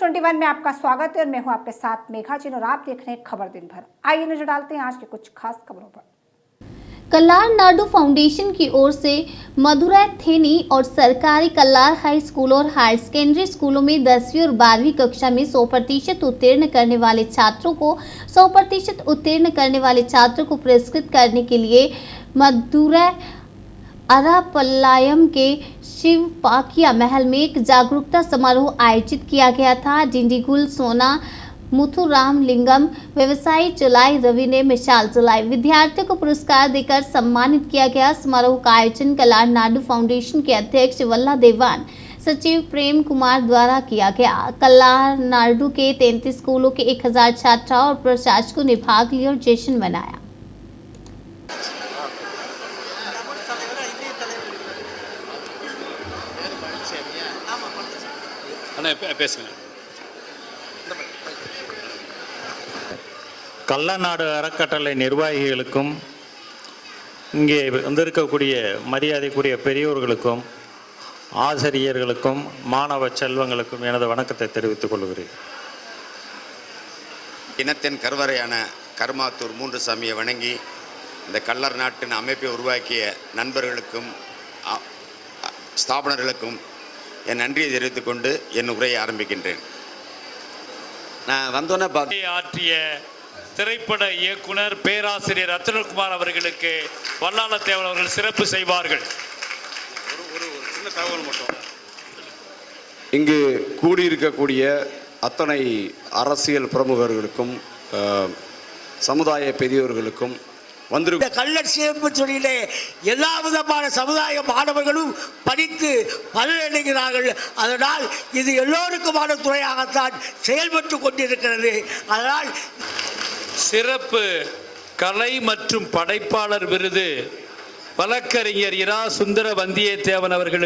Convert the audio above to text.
21 में आपका स्वागत है और मैं हूं आपके साथ मेघा जिन और आप देख रहे हैं खबर दिन भर। आइए नजर डालते हैं आज के कुछ खास खबरों पर। कल्लार नाडू फाउंडेशन की ओर से मदुरै थेनी और सरकारी कल्लार हाई स्कूल और हायर सेकेंडरी स्कूलों में 10वीं और 12वीं कक्षा में 100% उत्तीर्ण करने वाले छात्रों को 100% उत्तीर्ण करने वाले छात्रों को पुरस्कृत करने के लिए मदुरै अरापल्लायम के शिव पाकिया महल में एक जागरूकता समारोह आयोजित किया गया था। डिंडीगुल सोना मुथुराम लिंगम व्यवसायी चलाई रवि ने मिसाल चलाई। विद्यार्थियों को पुरस्कार देकर सम्मानित किया गया। समारोह का आयोजन कल्लार नाडू फाउंडेशन के अध्यक्ष वल्ला देवान सचिव प्रेम कुमार द्वारा किया गया। कल्लार नाडू के 33 स्कूलों के 1000 छात्राओं और प्रशासकों ने भाग लिया और जश्न मनाया। கள்ளநாடு அறக்கட்டளை நிர்வாகிகளுக்கும் இங்கே வந்திருக்கக்கூடிய மரியாதைக்குரிய பெரியோர்களுக்கும் ஆசிரியர்களுக்கும் மாணவ செல்வங்களுக்கும் எனது வணக்கத்தை தெரிவித்துக் கொள்கிறேன். இனத்தின் கருவறையான கருமாத்தூர் 3 சாமியை வணங்கி இந்த கள்ளர் நாட்டின் அமைப்பை உருவாக்கிய நண்பர்களுக்கும் ஸ்தாபனர்களுக்கும் என் நன்றியை தெரிவித்துக் கொண்டு என் உரையை ஆரம்பிக்கின்றேன். நான் வந்தோன்னே ஆற்றிய திரைப்பட இயக்குனர் பேராசிரியர் ரத்னகுமார் அவர்களுக்கு வல்லாளத்தேவன் அவர்கள் சிறப்பு செய்வார்கள். ஒரு சின்ன தகவல் மட்டும். இங்கு கூடியிருக்கக்கூடிய அத்தனை அரசியல் பிரமுகர்களுக்கும் சமுதாய பெரியோர்களுக்கும் இந்த கள்ளர் சிறப்பு தொழிலே எல்லா விதமான சமுதாய மாணவர்களும் படித்து பலனடைகிறார்கள். அதனால் இது எல்லோருக்குமான துறையாகத்தான் செயல்பட்டு கொண்டிருக்கிறது. அதனால் சிறப்பு கலை மற்றும் படைப்பாளர் விருது வழக்கறிஞர் இரா சுந்தர வந்தியத்தேவன் அவர்கள்